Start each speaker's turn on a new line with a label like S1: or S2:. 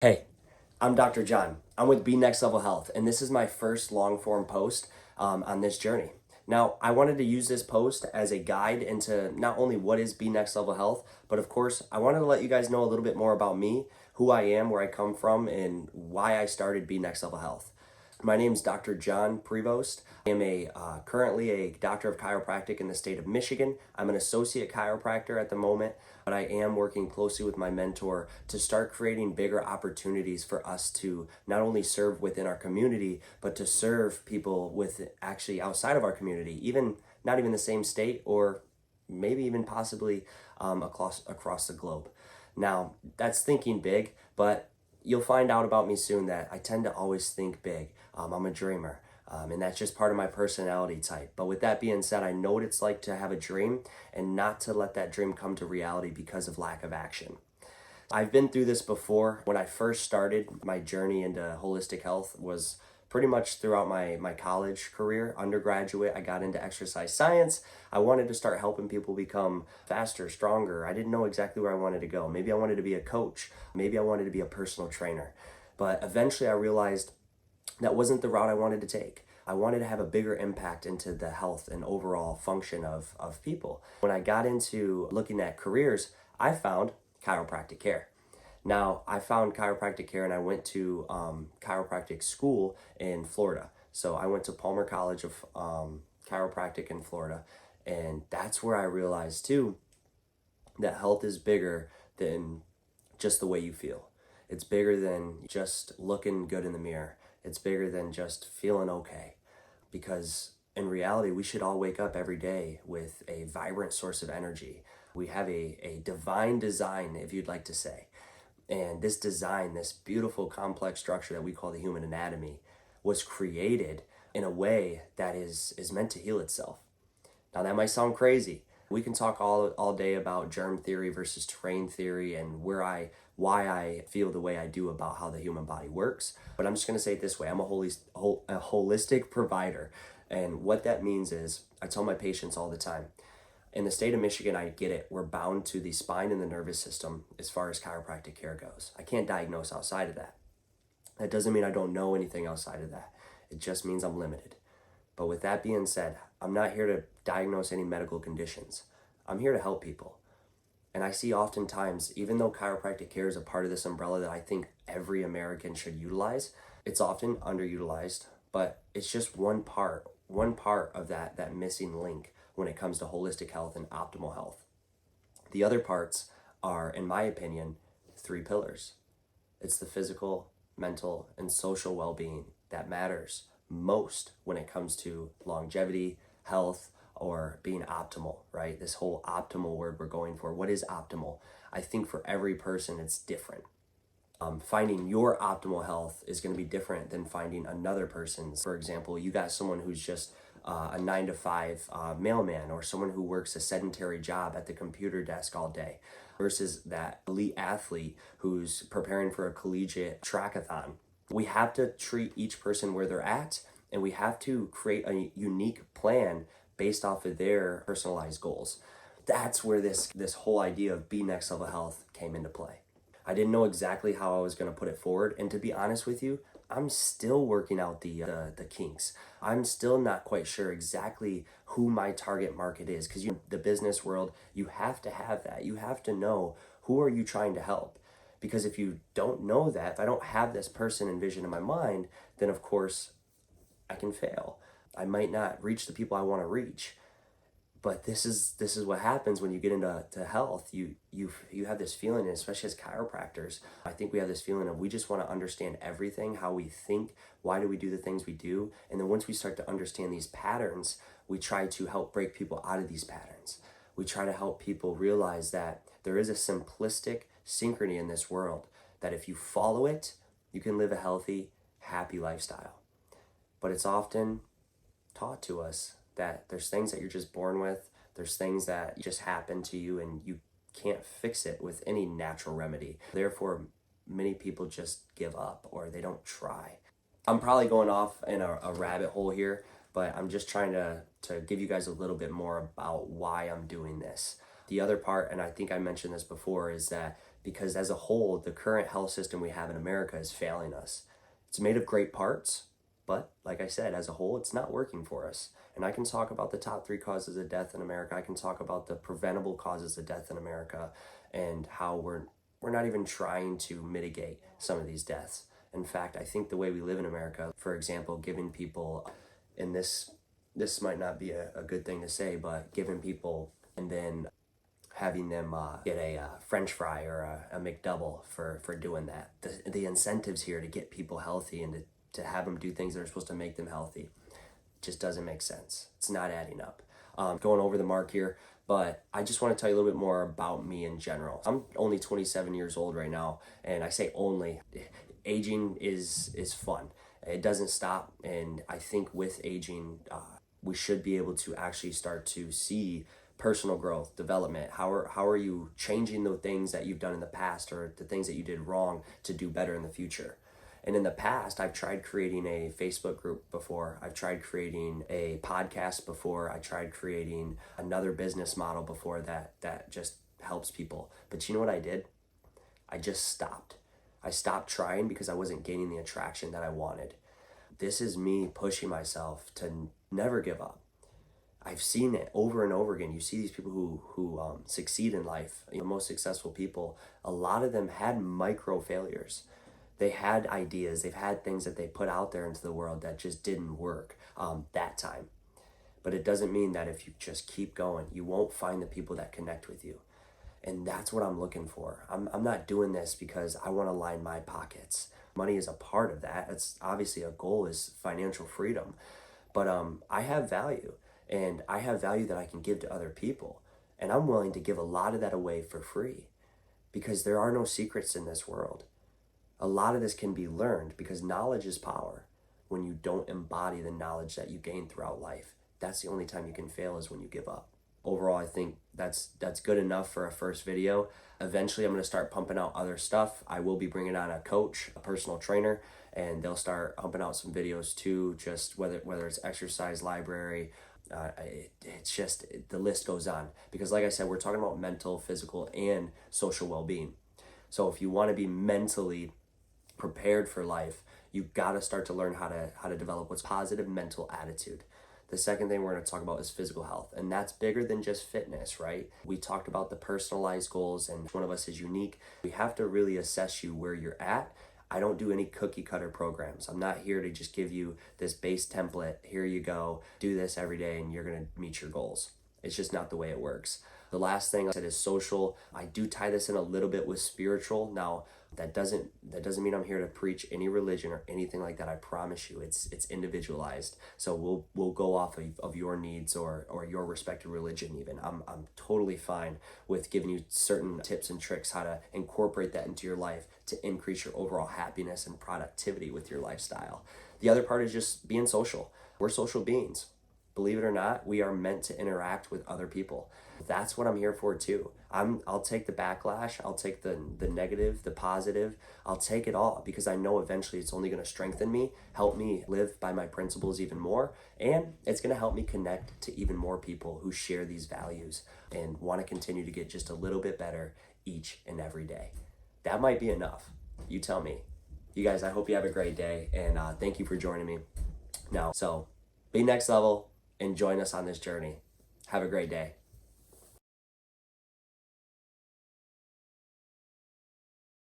S1: Hey, I'm Dr. John. I'm with BNXTLVL Health, and this is my first long form post on this journey. Now, I wanted to use this post as a guide into not only what is BNXTLVL Health, but of course, I wanted to let you guys know a little bit more about me, who I am, where I come from, and why I started BNXTLVL Health. My name is Dr. John Prevost. I am currently a doctor of chiropractic in the state of Michigan. I'm an associate chiropractor at the moment, but I am working closely with my mentor to start creating bigger opportunities for us to not only serve within our community, but to serve people with actually outside of our community, even not even the same state or maybe even possibly across the globe. Now, that's thinking big, but you'll find out about me soon that I tend to always think big. I'm a dreamer, and that's just part of my personality type. But with that being said, I know what it's like to have a dream and not to let that dream come to reality because of lack of action. I've been through this before. When I first started my journey into holistic health was pretty much throughout my college career, undergraduate. I got into exercise science. I wanted to start helping people become faster, stronger. I didn't know exactly where I wanted to go. Maybe I wanted to be a coach. Maybe I wanted to be a personal trainer. But eventually I realized that wasn't the route I wanted to take. I wanted to have a bigger impact into the health and overall function of people. When I got into looking at careers, I found chiropractic care. Now, I found chiropractic care and I went to chiropractic school in Florida. So I went to Palmer College of Chiropractic in Florida. And that's where I realized too that health is bigger than just the way you feel. It's bigger than just looking good in the mirror. It's bigger than just feeling okay. Because in reality, we should all wake up every day with a vibrant source of energy. We have a divine design, if you'd like to say. And this design, this beautiful complex structure that we call the human anatomy, was created in a way that is meant to heal itself. Now that might sound crazy. We can talk all day about germ theory versus terrain theory and why I feel the way I do about how the human body works. But I'm just gonna say it this way: I'm a holistic provider, and what that means is I tell my patients all the time. In the state of Michigan, I get it. We're bound to the spine and the nervous system as far as chiropractic care goes. I can't diagnose outside of that. That doesn't mean I don't know anything outside of that. It just means I'm limited. But with that being said, I'm not here to diagnose any medical conditions. I'm here to help people. And I see oftentimes, even though chiropractic care is a part of this umbrella that I think every American should utilize, it's often underutilized, but it's just one part of that missing link when it comes to holistic health and optimal health. The other parts are, in my opinion, three pillars. It's the physical, mental, and social well being that matters most when it comes to longevity, health, or being optimal, right? This whole optimal word we're going for. What is optimal? I think for every person, it's different. Finding your optimal health is going to be different than finding another person's. For example, you got someone who's just a 9 to 5 mailman, or someone who works a sedentary job at the computer desk all day, versus that elite athlete who's preparing for a collegiate trackathon. We have to treat each person where they're at, and we have to create a unique plan based off of their personalized goals. That's where this whole idea of BNXTLVL Health came into play. I didn't know exactly how I was going to put it forward, and to be honest with you, I'm still working out the kinks. I'm still not quite sure exactly who my target market is, because the business world, you have to have that. You have to know who are you trying to help. Because if you don't know that, if I don't have this person and vision in my mind, then of course I can fail. I might not reach the people I want to reach. But this is what happens when you get into health. You have this feeling, and especially as chiropractors, I think we have this feeling of we just want to understand everything, how we think, why do we do the things we do, and then once we start to understand these patterns, we try to help break people out of these patterns. We try to help people realize that there is a simplistic synchrony in this world, that if you follow it, you can live a healthy, happy lifestyle. But it's often taught to us that there's things that you're just born with, there's things that just happen to you, and you can't fix it with any natural remedy. Therefore, many people just give up or they don't try. I'm probably going off in a rabbit hole here, but I'm just trying to give you guys a little bit more about why I'm doing this. The other part, and I think I mentioned this before, is that because as a whole, the current health system we have in America is failing us. It's made of great parts, but like I said, as a whole, it's not working for us. And I can talk about the top 3 causes of death in America. I can talk about the preventable causes of death in America and how we're not even trying to mitigate some of these deaths. In fact, I think the way we live in America, for example, giving people, and this might not be a good thing to say, but giving people and then having them get a French fry or a McDouble for doing that. The incentives here to get people healthy and to have them do things that are supposed to make them healthy just doesn't make sense. It's not adding up. Going over the mark here, but I just want to tell you a little bit more about me in general. I'm only 27 years old right now, and I say only. Aging is fun. It doesn't stop, and I think with aging, we should be able to actually start to see personal growth, development. How are you changing the things that you've done in the past or the things that you did wrong to do better in the future? And in the past, I've tried creating a Facebook group before. I've tried creating a podcast before. I tried creating another business model before that just helps people. But you know what I did? I just stopped. I stopped trying because I wasn't gaining the attraction that I wanted. This is me pushing myself to never give up. I've seen it over and over again. You see these people who succeed in life. The most successful people, a lot of them had micro failures. They had ideas. They've had things that they put out there into the world that just didn't work that time. But it doesn't mean that if you just keep going, you won't find the people that connect with you. And that's what I'm looking for. I'm not doing this because I want to line my pockets. Money is a part of that. It's obviously a goal is financial freedom. But I have value, and I have value that I can give to other people. And I'm willing to give a lot of that away for free because there are no secrets in this world. A lot of this can be learned because knowledge is power. When you don't embody the knowledge that you gain throughout life, that's the only time you can fail is when you give up. Overall, I think that's good enough for a first video. Eventually, I'm going to start pumping out other stuff. I will be bringing on a coach, a personal trainer, and they'll start pumping out some videos too, just whether it's exercise library. It's just, the list goes on. Because like I said, we're talking about mental, physical, and social well-being. So if you want to be mentally prepared for life, you've got to start to learn how to develop what's positive mental attitude. The second thing we're going to talk about is physical health, and that's bigger than just fitness, right? We talked about the personalized goals, and one of us is unique. We have to really assess you where you're at. I don't do any cookie cutter programs. I'm not here to just give you this base template. Here you go, do this every day, and you're going to meet your goals. It's just not the way it works. The last thing I said is social. I do tie this in a little bit with spiritual. Now, that doesn't mean I'm here to preach any religion or anything like that. I promise you, it's individualized. So we'll go off of your needs or your respective religion even. I'm totally fine with giving you certain tips and tricks how to incorporate that into your life to increase your overall happiness and productivity with your lifestyle. The other part is just being social. We're social beings. Believe it or not, we are meant to interact with other people. That's what I'm here for too. I'll take the backlash, I'll take the negative, the positive, I'll take it all because I know eventually it's only going to strengthen me, help me live by my principles even more, and it's going to help me connect to even more people who share these values and want to continue to get just a little bit better each and every day. That might be enough. You tell me. You guys, I hope you have a great day, and thank you for joining me. Now, so be next level and join us on this journey. Have a great day.